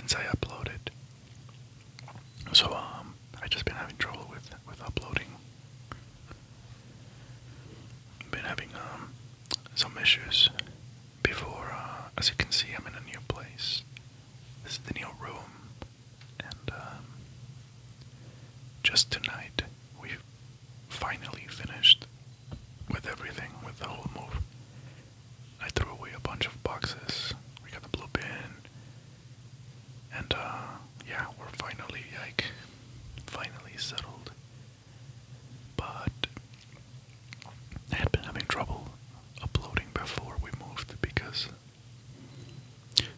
since I uploaded. So I just been having trouble with uploading. Been having some issues before. As you can see, I'm in a new place. This is the new room, and just tonight we finally finished with everything, with the whole move. I threw away a bunch of boxes. We got the blue bin, and yeah, we're finally settled. But I had been having trouble uploading before we moved because,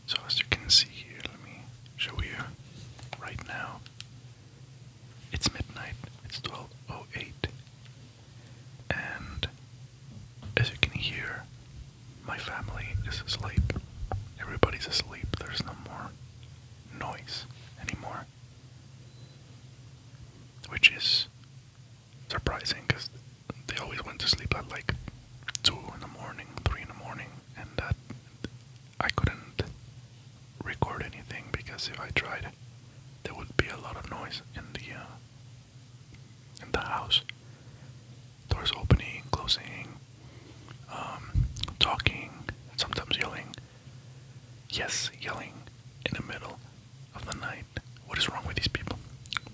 so as you can see here, let me show you right now. It's midnight. It's 12:08, and as you can hear, my family is asleep. Everybody's asleep. There's no more noise anymore, which is surprising because they always went to sleep at like 2 in the morning, 3 in the morning, and that I couldn't record anything because if I tried, there would be a lot of noise in the house. Doors opening, closing, talking, sometimes yelling. Yes, yelling in the middle of the night. What is wrong with these people?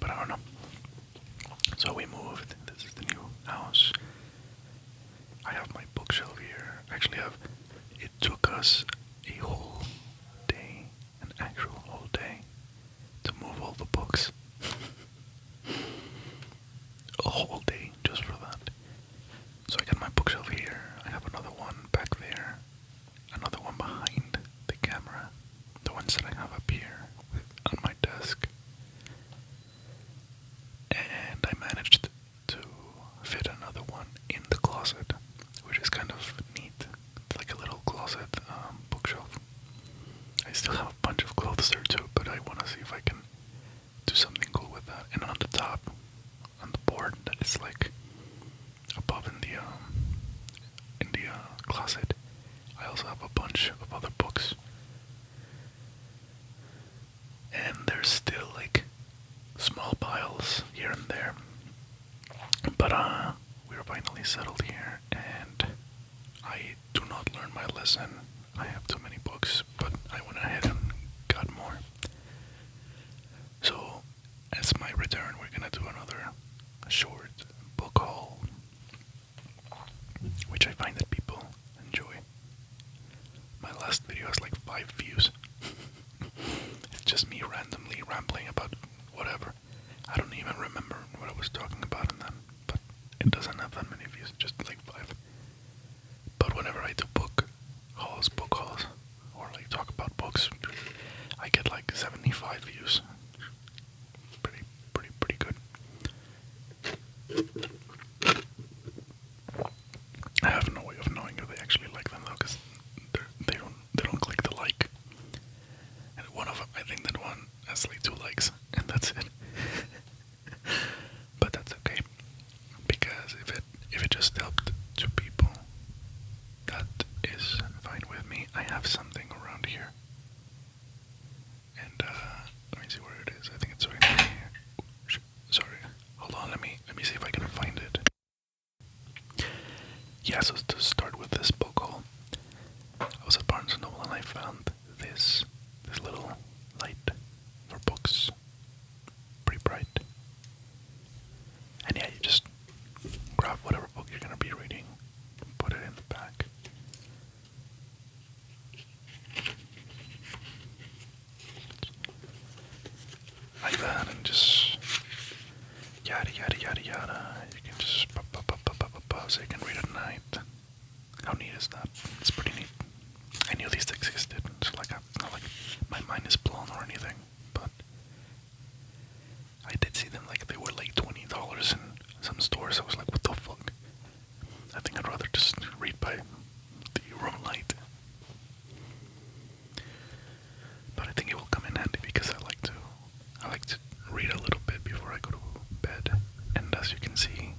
But I don't know. So we moved. This is the new house. I have my bookshelf here. Actually, it took us a whole day, an actual whole day, to move all the books. A whole day just for that. So I got my bookshelf here. I have another one back there. Another one behind the camera. The ones that I have up here on my desk. And I managed to fit another one in the closet, which is kind of neat. It's like a little closet bookshelf. I still have a bunch of clothes there too, but I want to see if I can do something cool with that. And on the top, on the board that is like above in the closet, I also have a bunch of other books. And there's still like small piles here and there. But we're finally settled here, and I do not learn my lesson. I have too many books, but I went ahead and got more. So, as my return, we're gonna do another short book haul, which I find that people enjoy. My last video has like 5 views. It's just me randomly rambling about whatever. I don't even remember what I was talking about in that, but it doesn't have that many views, just like 5. But whenever I do book hauls, or like talk about books, I get like 75 views. Pretty good. I have no way of knowing if they actually like them though, because they don't click the like. And one of them, I think that one has like 2 likes, and that's it. But that's okay, because if it just helped 2 people, that is fine with me. I have something around here, and let me see where it is. I think it's right here. Sorry, hold on. Let me see if I can find it. Yeah, so to start with this book haul, I was at Barnes & Noble and I found this little light for books. Pretty bright. And yeah, you just grab whatever book you're gonna be reading, put it in the back. Like that, and just yada yada yada yada. You can just so you can read at night. How neat is that? It's pretty neat. I knew these existed. It's like not like my mind is blown or anything, but I did see them. Like they were like $20 in some stores. I was like, what the fuck? I think I'd rather just read by the room light. But I think it will come in handy because I like to read a little bit before I go to bed. And as you can see,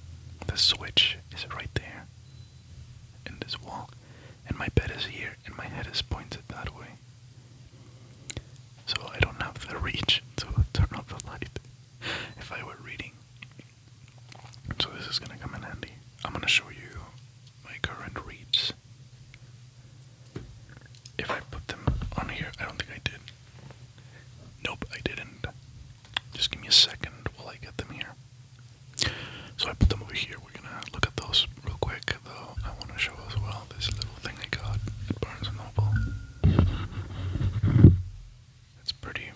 the switch is right there in this wall. And page to turn off the light if I were reading. So this is gonna come in handy. I'm gonna show you my current reads. If I put them on here, I don't think I did. Nope, I didn't. Just give me a second while I get them here. So I put them over here. We're gonna look at those real quick, though. I want to show as well this little thing I got at Barnes & Noble. It's pretty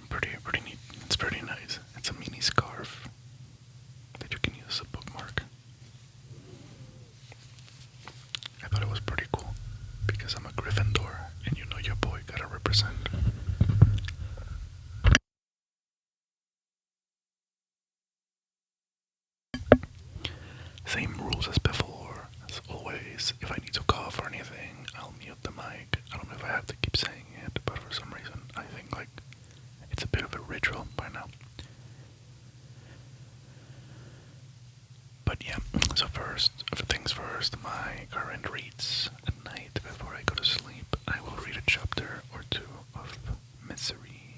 neat. It's pretty nice. It's a mini scarf that you can use as a bookmark. I thought it was pretty cool because I'm a Gryffindor, and you know your boy gotta represent. Same rules as before. As always, if I need to cough or anything, I'll mute the mic. I don't know if I have to keep saying it, but for some reason, I think like it's a bit of a ritual by now. But yeah, so first my current reads at night before I go to sleep. I will read a chapter or two of Misery.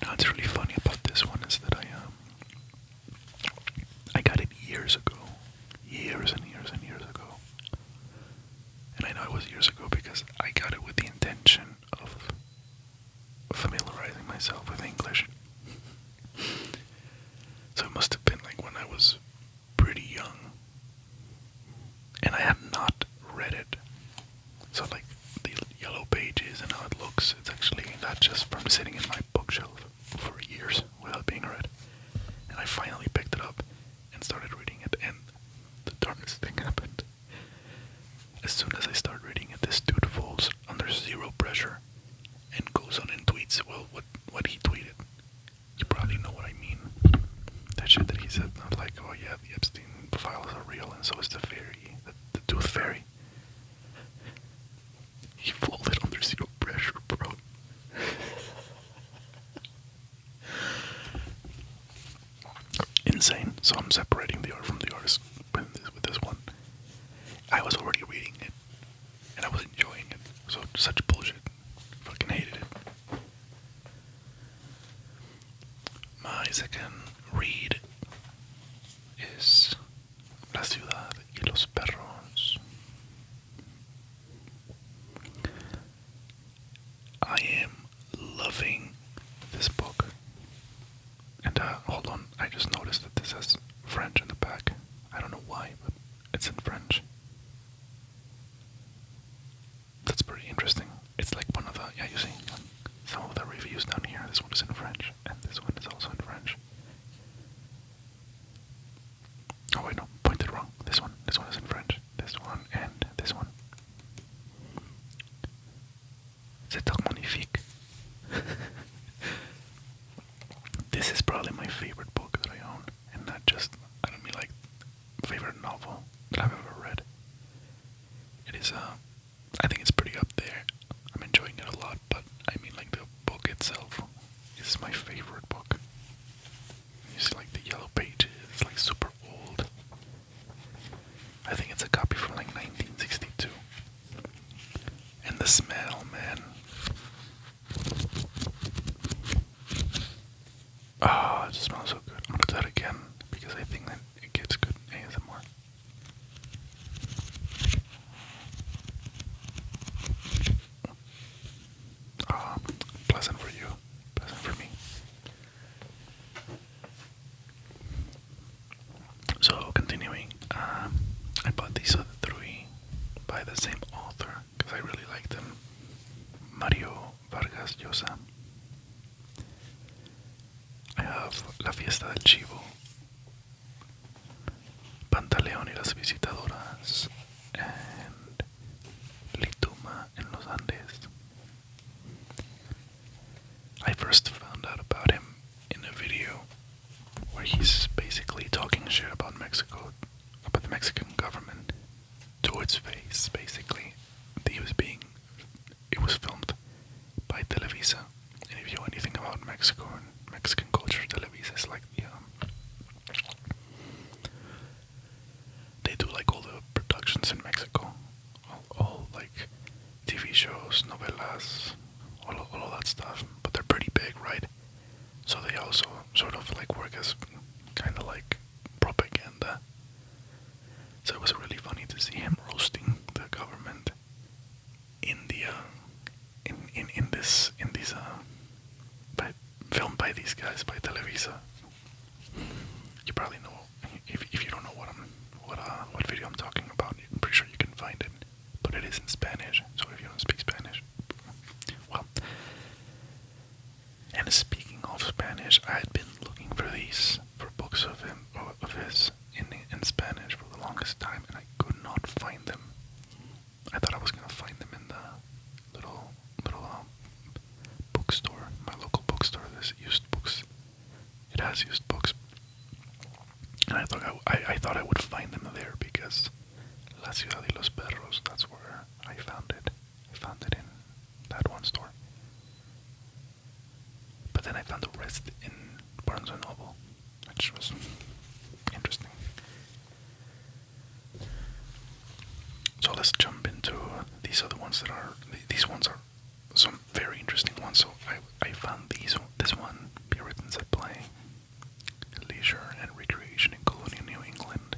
Now, what's really funny about this one is that I got it years ago. Years and years and years ago. And I know it was years ago because I got it with the intention of familiarizing myself with English. So it must have been like when I was pretty young. And I had not read it. So like the yellow pages and how it looks, it's actually not just from sitting in my bookshelf for years without being read. And I finally picked it up and started reading it, and the darndest thing happened. As soon as I start reading it, this dude falls under zero pressure and goes on and tweets, well, what he tweeted. You probably know what I mean. That shit that he said, not like, oh yeah, the Epstein files are real, and so is the fairy, the tooth fairy. He folded under zero pressure, bro. Insane. So I'm separating the art from the artist with this one. I was already reading it, and I was enjoying it. So such bullshit. Fucking hated it. My second read is La Ciudad y los Perros. I am loving this book. And hold on, I just noticed that this has French in the back. I don't know why, but it's in French. That's pretty interesting. It's like one of the, yeah, you see, some of the reviews down here, this one is in French, and this one is also in French. Oh wait, no, pointed wrong. This one is in French. This one and this one. C'est donc magnifique. This is probably my favorite book that I own, and not just, I don't mean like favorite novel that I've ever read. It is, I think it's pretty up there. I'm enjoying it a lot, but I mean like the book itself is my favorite book. You see like the yellow pages, it's like super old. I think it's a copy from like 1962. And the smell, man. Oh, it smells so good. I'm gonna do that again because I think that it gets good ASMR. Oh, pleasant for you, pleasant for me. So, continuing, I bought these other three by the same author because I really like them. Mario Vargas Llosa. I have La Fiesta del Chivo, Pantaleón y las Visitadoras, and Lituma en los Andes. I first found out about him in a video where he's basically talking shit about Mexico, about the Mexican government to its face, basically. It was filmed by Televisa, and if you know anything about Mexico and Mexican culture, Televisa is like they do like all the productions in Mexico, all like TV shows, novelas, all of that stuff. But they're pretty big, right? So they also sort of like work as kind of like propaganda. So it was really funny to see him roasting the government in the in these by filmed by these guys by Televisa. You probably know if you don't know what video I'm talking about. I'm pretty sure you can find it, but it is in Spanish. So if you don't speak Spanish, well. And speaking of Spanish, I had been looking for books of his in Spanish for the longest time, and I could not find them. I thought I was gonna find them in the little bookstore, my local bookstore. There's used books. It has used books, and I thought I would find them there because La Ciudad y los Perros. That's where I found it. I found it in that one store. But then I found the rest in Barnes & Noble, which was interesting. So let's jump into these other ones these ones are some very interesting ones. So I found this one, Puritans at Play, Leisure and Recreation in Colonial New England.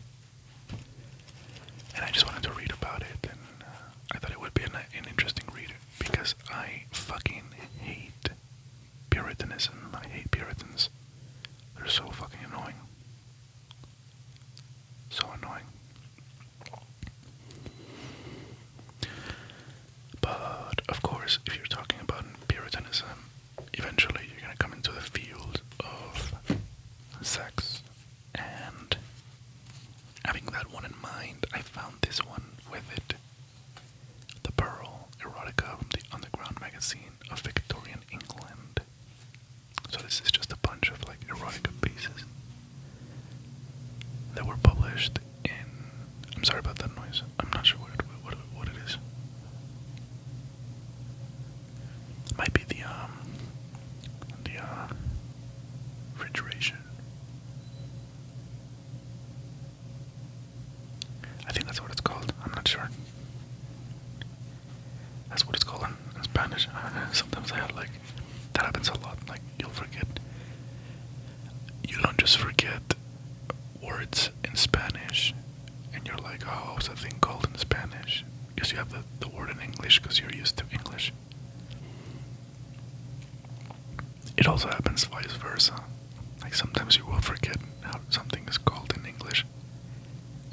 And I just wanted to read about it, and I thought it would be an interesting read because I fucking hate Puritanism. I hate Puritans. They're so fucking annoying. So annoying. But, of course, if you're talking about Puritanism, eventually you're gonna come into the field of sex. And having that one in mind, I found this one with it. The Pearl Erotica from the Underground magazine of Victorian England. So this is just a bunch of like erotica pieces that were published in. I'm sorry about that noise. I'm not sure what it is. It might be the refrigeration. I think that's what it's called. I'm not sure. That's what it's called in Spanish. Sometimes I have like that happens a lot. Like you'll forget. You don't just forget words in Spanish, and you're like, oh, what's that thing called in Spanish? Because you have the word in English because you're used to English. It also happens vice versa. Like sometimes you will forget how something is called in English,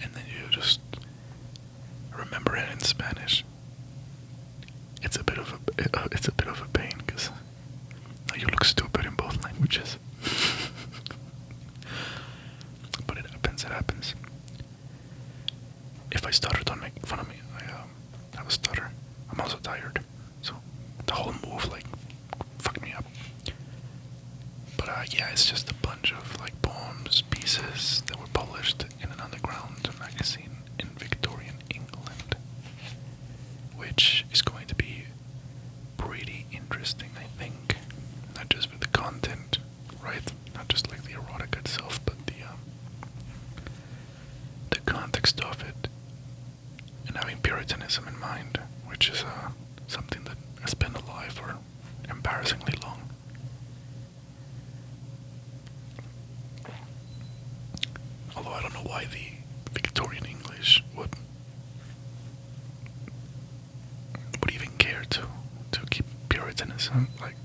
and then you just remember it in Spanish. It's a bit of a pain because you look stupid in both languages. But it happens. It happens. If I stutter, don't make fun of me. I have a stutter. I'm also tired, so the whole move like fucked me up. But yeah, it's just a bunch of like poems, pieces that were published in an underground magazine in Victorian England, which is going to be pretty interesting, I think. Not just with the content, right? Not just like the erotica itself, but the context of it, and having Puritanism in mind, which is something that has been alive for embarrassingly long. Although I don't know why the Victorian English would even care to keep Puritanism. Like,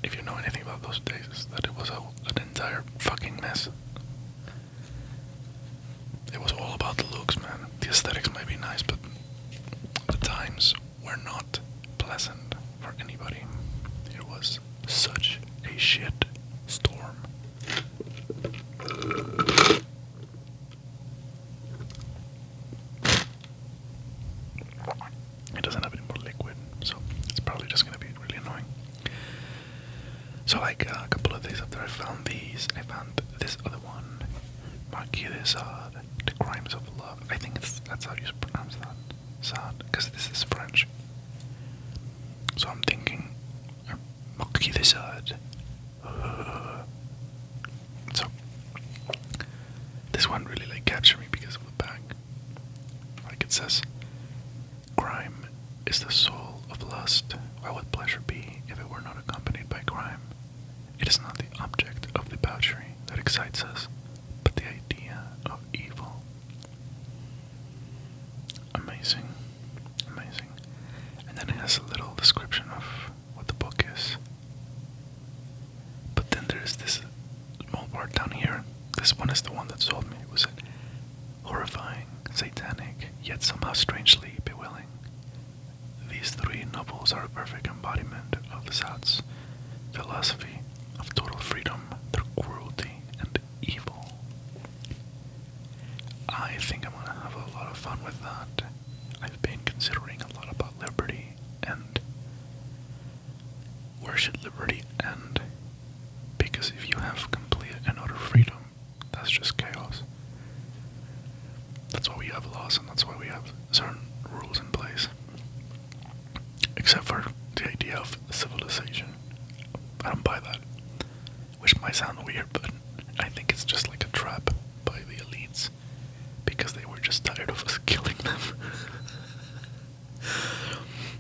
if you know anything about those days, that it was an entire fucking mess. It was all about the looks, man. The aesthetics might be nice, but the times were not pleasant for anybody. It was such a shit storm. It doesn't have any more liquid, so it's probably just gonna be really annoying. So like a couple of days after I found these, I found this other one, Marquis de Sade, The Crimes of Love. I think that's how you pronounce that, Sade, because this is French. So I'm thinking, Marquis de Sade. So this one really like captured me because of the back. Like it says, crime is the soul of lust. What would pleasure be if we're not accompanied by crime. It is not the object of debauchery that excites us, but the idea of evil. Amazing. Amazing. And then it has a little description of what the book is. But then there's this small part down here. This one is the one that sold me. It was horrifying, satanic, yet somehow strangely bewilling. These three novels are a perfect embodiment of the South's philosophy of total freedom through cruelty and evil. I think I'm gonna have a lot of fun with that. I've been considering a lot about liberty and where should liberty end? Because if you have complete and utter freedom, that's just chaos. That's why we have laws and that's why we have certain rules in place. Except for the idea of civilization. I don't buy that. Which might sound weird, but I think it's just like a trap by the elites. Because they were just tired of us killing them.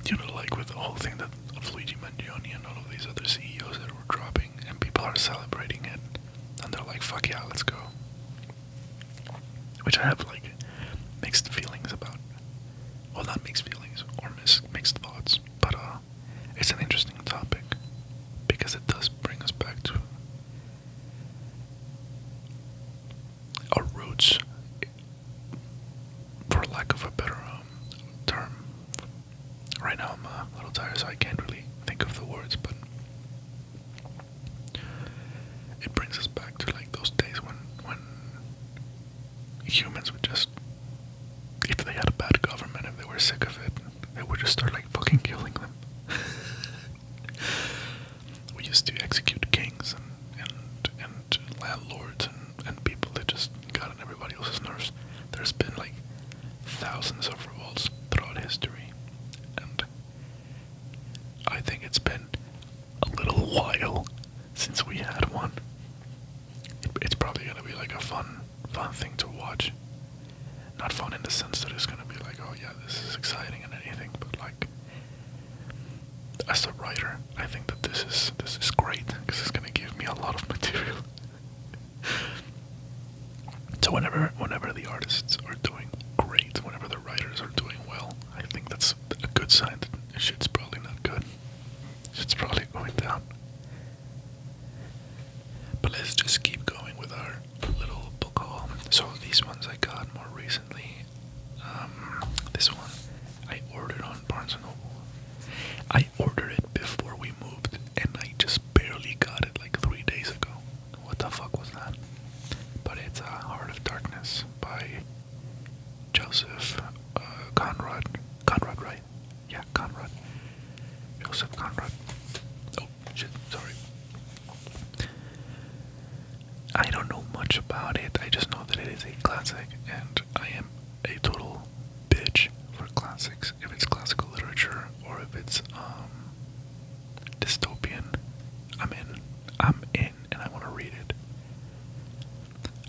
You know, like with the whole thing that of Luigi Mangione and all of these other CEOs that were dropping, and people are celebrating it, and they're like, fuck yeah, let's go. Which I have like mixed feelings about. Well, not mixed feelings, or mixed thoughts, but it's an interesting topic, because it does bring us back to our roots, for lack of a better term. Right now I'm a little tired, so I can't really think of the words, but it brings us back to like those days when humans would just, if they had a bad government, if they were sick of it, they would just start like fucking killing them. We used to execute kings and landlords and people that just got on everybody else's nerves. There's been like thousands of revolts throughout history, and I think it's been a little while since we had one. It's probably gonna be like a fun thing to watch. Not fun in the sense that it's gonna be like, oh yeah, this is exciting and anything, but like, as a writer, I think that this is great because it's gonna give me a lot of material. So whenever the artists are doing great, whenever the writers are doing well, I think that's a good sign that shit's probably not good. Shit's probably going down. But let's just keep going with our little book haul. So these ones I got more recently. This one I ordered on Barnes & Noble. I ordered it before we moved, and I just barely got it like 3 days ago. What the fuck was that? But it's Heart of Darkness by Joseph Conrad. Conrad, right? Yeah, Conrad. Joseph Conrad. Oh, shit, sorry. I don't know much about it. I just know that it is a classic, and I am a total bitch for classics. If it's classical literature or if it's dystopian, I'm in, and I want to read it.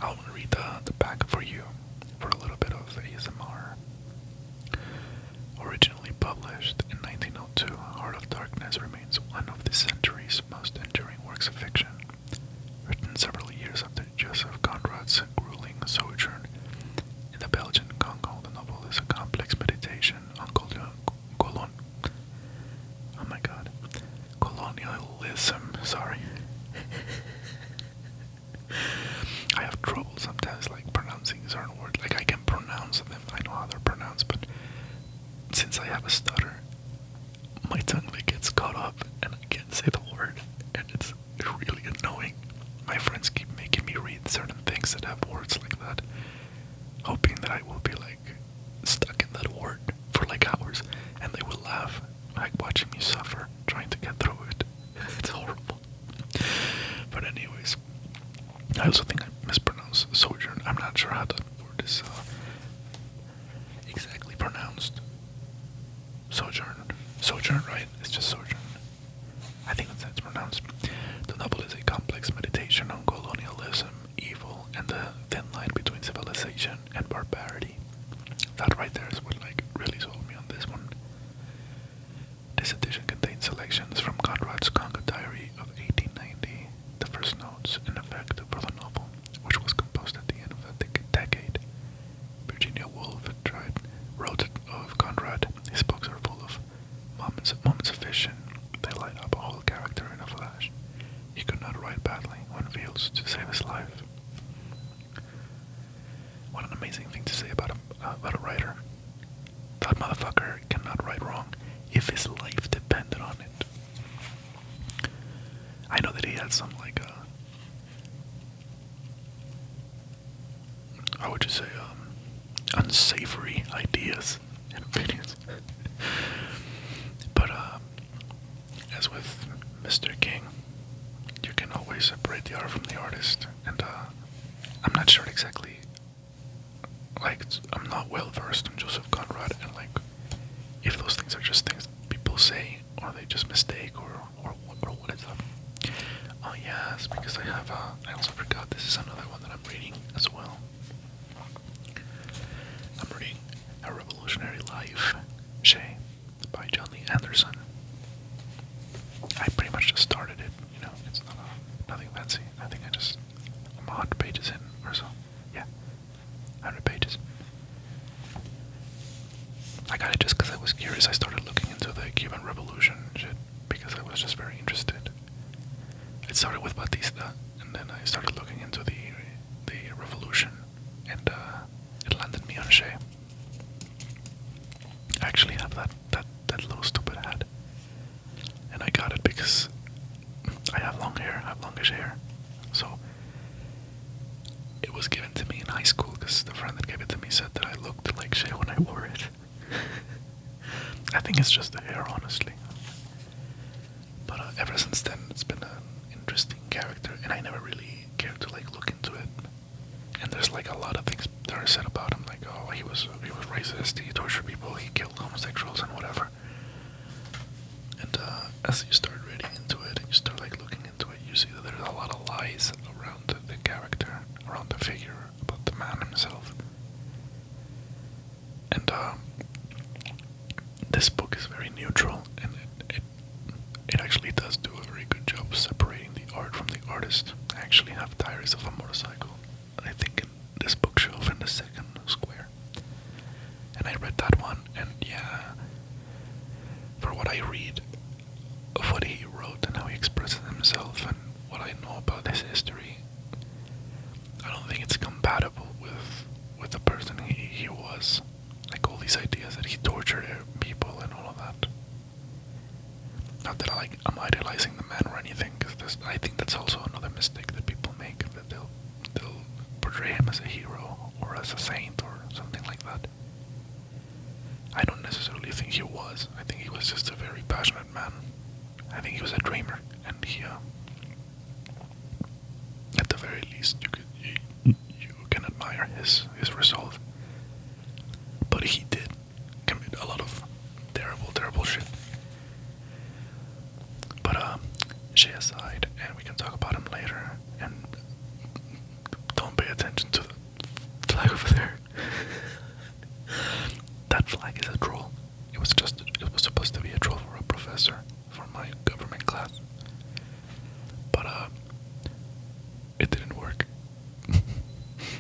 I want to read the back for you for a little bit of ASMR. Originally published in 1902, Heart of Darkness remains one of the century's most enduring works of fiction. Written several years after Joseph Conrad's grueling sojourn in the Belgian Congo, the novel is a complex meditation on colonialism. Sorry. I have trouble sometimes like pronouncing certain words. Like I can pronounce them, I know how they're pronounced, but since I have a stutter, my tongue like gets caught up and I can't say the word, and it's really annoying. My friends keep making me read certain things that have words like that, hoping that I will be like stuck in that word for like hours, and they will laugh, like watching me suffer, trying to get through it. It's horrible. But anyways, I also think I mispronounced sojourn. I'm not sure how that word is exactly pronounced. Sojourn, right? It's just sojourn. I think that's how it's pronounced. The novel is a complex meditation on colonialism, evil, and the thin line between civilization and barbarity. That right there is what like really sold me on this one. This edition contains selections from Conrad's Congo fields to save his life. What an amazing thing to say about a writer. That motherfucker cannot write wrong if his life depended on it. I know that he had some, like, how would you say, unsavory ideas and opinions. But, as with Mr. King, you can always separate the art from the artist, and, I'm not sure exactly, like, I'm not well versed in Joseph Conrad, and, like, if those things are just things people say, or they just mistake, or what is up. Oh yes, because I also forgot, this is another one that I'm reading as well. I'm reading A Revolutionary Life, Shay, by John Lee Anderson. I pretty much just started it, you know, it's nothing fancy. I think I'm 100 pages in or so. Yeah, 100 pages. I got it just because I was curious. I started looking into the Cuban Revolution shit because I was just very interested. It started with Batista, and then I started looking into the revolution, and it landed me on Shay. I actually have that little stupid hat, and I got it because I have long hair. I have longish hair, so it was given to me in high school because the friend that gave it to me said that I looked like Shay when I wore it. I think it's just the hair, honestly. But ever since then, it's been an interesting character, and I never really cared to like look into it. And there's like a lot of things that are said about him, like, oh, he was racist, he tortured people, he killed homosexuals, and whatever. And as you start reading into it, and you start like looking into it, you see that there's a lot of lies around the character, around the figure, about the man himself. And this book is very neutral, and it actually does do a very good job separating the art from the artist. I actually have Diaries of a Motorcycle, I think, in this bookshelf in the second square. And I read that one, and yeah, for what I read of what he wrote and how he expresses himself and what I know about his history, I don't think it's compatible with the person he was. Like all these ideas that he tortured people and all of that. Not that I'm idolizing the man or anything, because I think that's also another mistake that people make, that they'll portray him as a hero or as a saint or something like that. I don't necessarily think he was. I think he was just a very passionate man. I think he was a dreamer, and he, at the very least, you can admire his resolve. But he did commit a lot of terrible shit. But Shay aside, and we can talk about him later, and don't pay attention to the flag over there. That flag is a troll. It was supposed to be a troll for a professor for my government class. But it didn't work.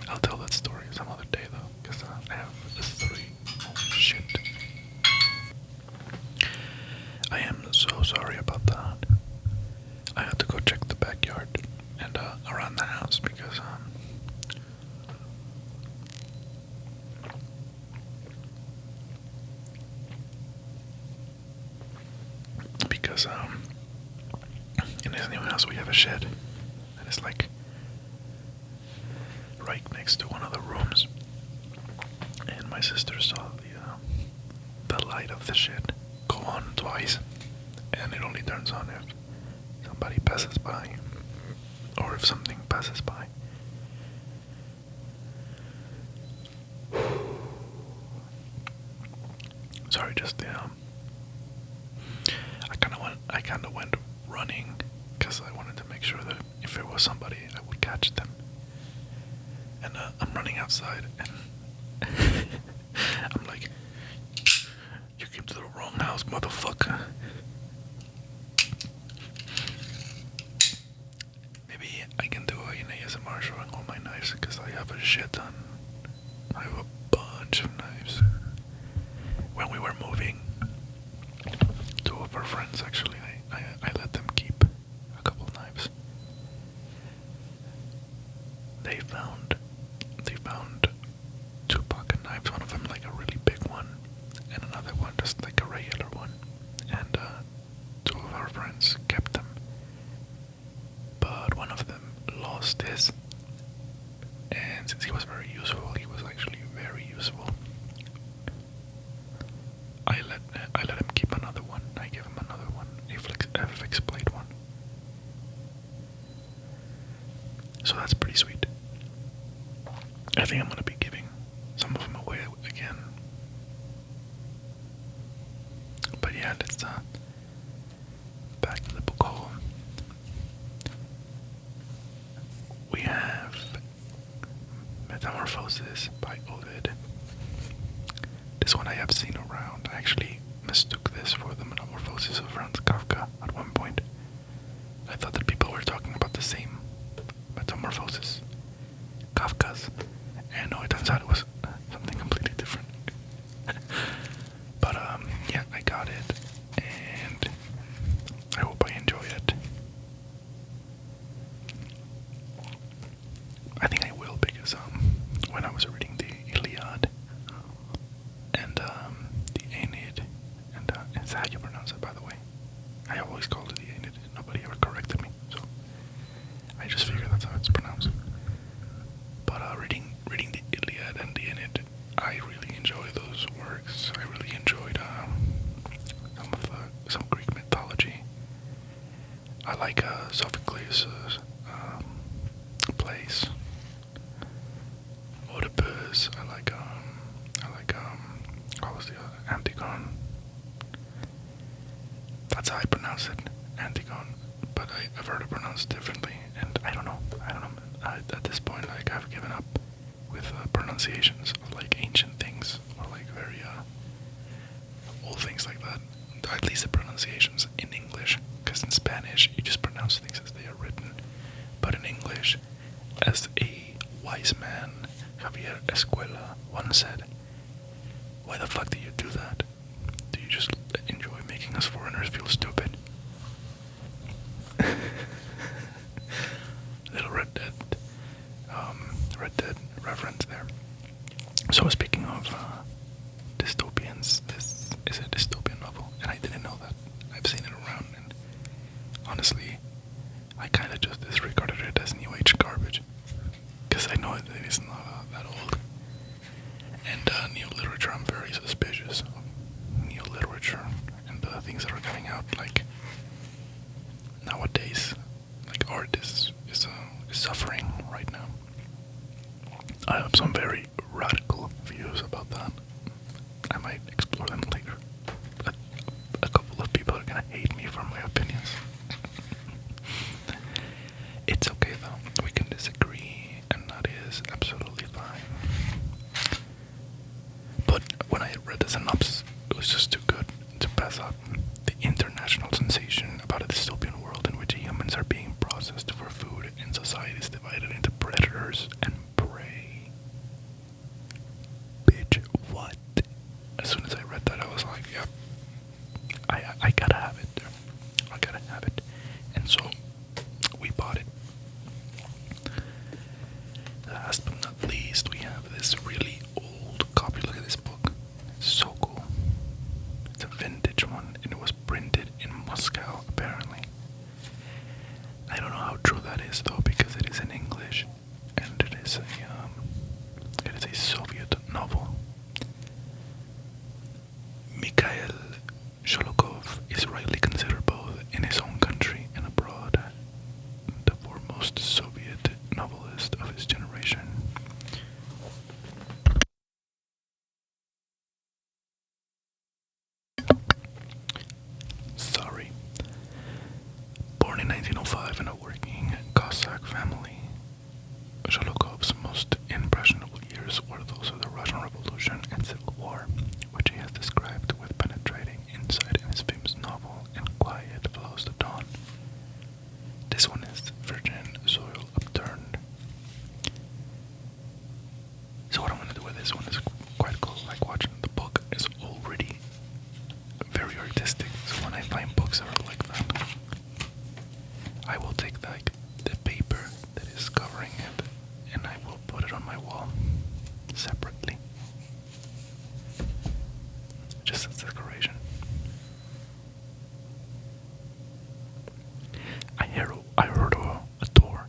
I'll tell that story some other day though, because I have a story. Oh shit. I am so sorry about that. I had to go check the backyard and around the house because in this new house we have a shed that is like right next to one of the rooms, and my sister saw the light of the shed go on twice, and it only turns on if somebody passes by or if something passes by. Sorry, just I kind of went running because I wanted to make sure that if it was somebody, I would catch them. And I'm running outside, and I'm like, "You came to the wrong house, motherfucker." Maybe I can do an ASMR showing all my knives because I have a shit ton. I have a bunch of knives. When we were moving, two of our friends actually, I let them keep a couple knives. lost this, and since he was very useful, he was actually very useful. I let him keep another one. I gave him another one, a fixed blade one. So that's pretty sweet. I think I'm gonna be giving some of them away again. But yeah, let's back to the book haul. We have Metamorphosis by Ovid. This one I have seen around. I actually mistook this for the Metamorphosis of Franz Kafka at one point. I thought that people were talking about the same Metamorphosis, Kafka's, and no, it turns out it was something completely different. But yeah, I got it, and I hope I enjoy it. I think I will, because when I was reading the Iliad and the Aeneid, and it's how you pronounce it, by the way. I always called it the Aeneid, and nobody ever corrected me, so I just figured that's how it's pronounced. But reading the Iliad and the Aeneid, I really enjoy those works. I really enjoyed some Greek mythology. I like Sophocles' plays, Oedipus. I like what was the other? Antigone. That's how I pronounce it, Antigone. But I've heard it pronounced differently, and I don't know. At this point, like, I've given up with pronunciations of like ancient things or like very old things like that. At least the pronunciations in English, because in Spanish you just pronounce things as they are written. But in English, as a wise man, Javier Escuela, once said, "Why the fuck do you do that? Do you just enjoy making us foreigners feel stupid?" Little Red Dead reference there. So speaking of dystopians, this is a dystopian novel, and I didn't know that. I've seen it around, and honestly, I kind of just disregarded it as new age garbage, because I know it is not that old. And new literature, I'm very suspicious of new literature and things that are coming out, like nowadays. Like art is suffering right now. I have some very radical views about that. I might explore them later. But a couple of people are gonna hate me for my opinions. It's okay though. We can disagree, and that is absolutely fine. But when I read the synopsis, it was just too good to pass up. The international sensation about a dystopian world in which humans are being processed for food and society is divided into predators and prey. Bitch, what? As soon as I read that, I was like, yep, I gotta have it. I gotta have it. And so, we bought it. Last but not least, we have this really old copy. Look at this book. It's so cool. It's a vintage one, and it was printed in Moscow, apparently. I don't know how true that is, though, because it is in English, and it is a Soviet novel. Mikhail Sholokhov is rightly considered both in his own country and abroad the foremost Soviet novelist of his generation. Sorry. Born in 1905 in a working Cossack family, Sholokhov's most impressionable years were those of the Russian Revolution and Civil War, which he has described with penetrating insight in his famous novel *In Quiet Flows the Dawn*. This one is Virgin Soil Upturned. So what I'm going to do with this one is quite cool. Like, watching the book is already very artistic, so when I find books that are like that, I will take like the paper that is covering it and I will put it on my wall separately, just as decoration. I heard a door.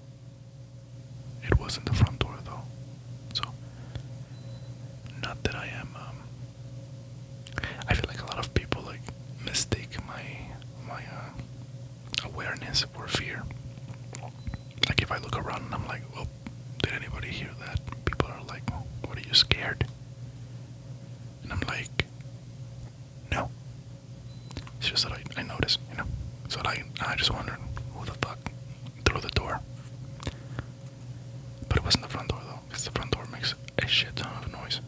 awareness or fear. Like if I look around and I'm like, well, did anybody hear that? People are like, what, are you scared? And I'm like, no. It's just that I noticed, you know. So I just wondered, who the fuck threw the door? But it wasn't the front door though, because the front door makes a shit ton of noise.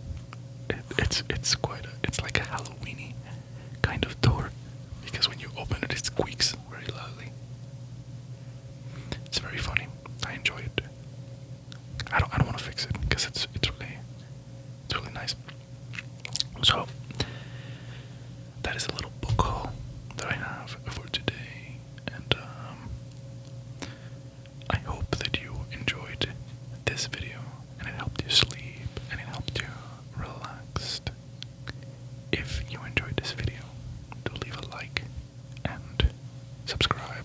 It's like a Halloweeny kind of door, because when you open it, it squeaks very loudly. It's very funny. I enjoy it. I don't want to fix it because it's really nice. So that is a little book haul that I have for today, and I hope that you enjoyed this video and it helped you sleep and it helped you relax. If you enjoyed this video, do leave a like and subscribe.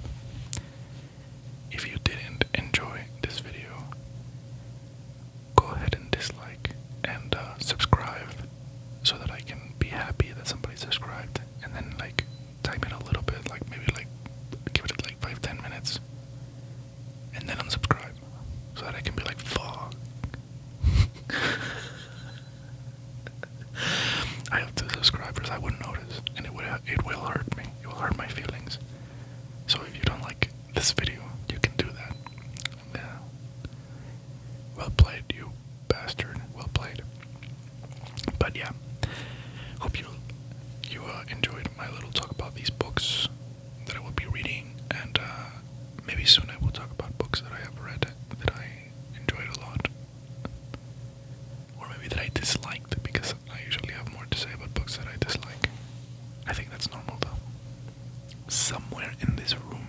If you didn't enjoy this video, go ahead and dislike and subscribe so that I can be happy that somebody subscribed, and then like time it a little bit, like maybe like give it like 5-10 minutes and then unsubscribe so that I can be like, fuck. I have 2 subscribers. I wouldn't notice, and it will hurt me. It will hurt my feelings. So if you don't like this video, you can do that. Yeah. Well played, you bastard. Well played. But yeah, hope you enjoyed my little talk about these books that I will be reading, and maybe soon I will talk about books that I have read that I enjoyed a lot, or maybe that I disliked, because I usually have more to say about books that I dislike. I think that's normal though. Somewhere in this room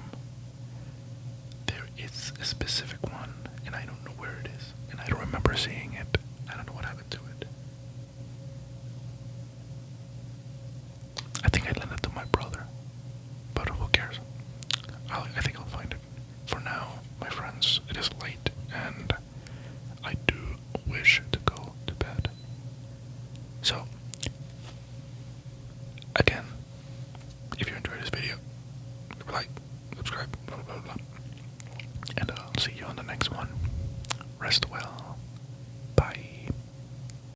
there is a specific one, and I don't know where it is, and I don't remember seeing it. I don't know what happened to it. I think I lent it to my brother, but who cares? I think I'll find it. For now, my friends, it is late, and I do wish to go to bed. So, again, if you enjoyed this video, like, subscribe, blah blah blah, and I'll see you on the next one. Rest well.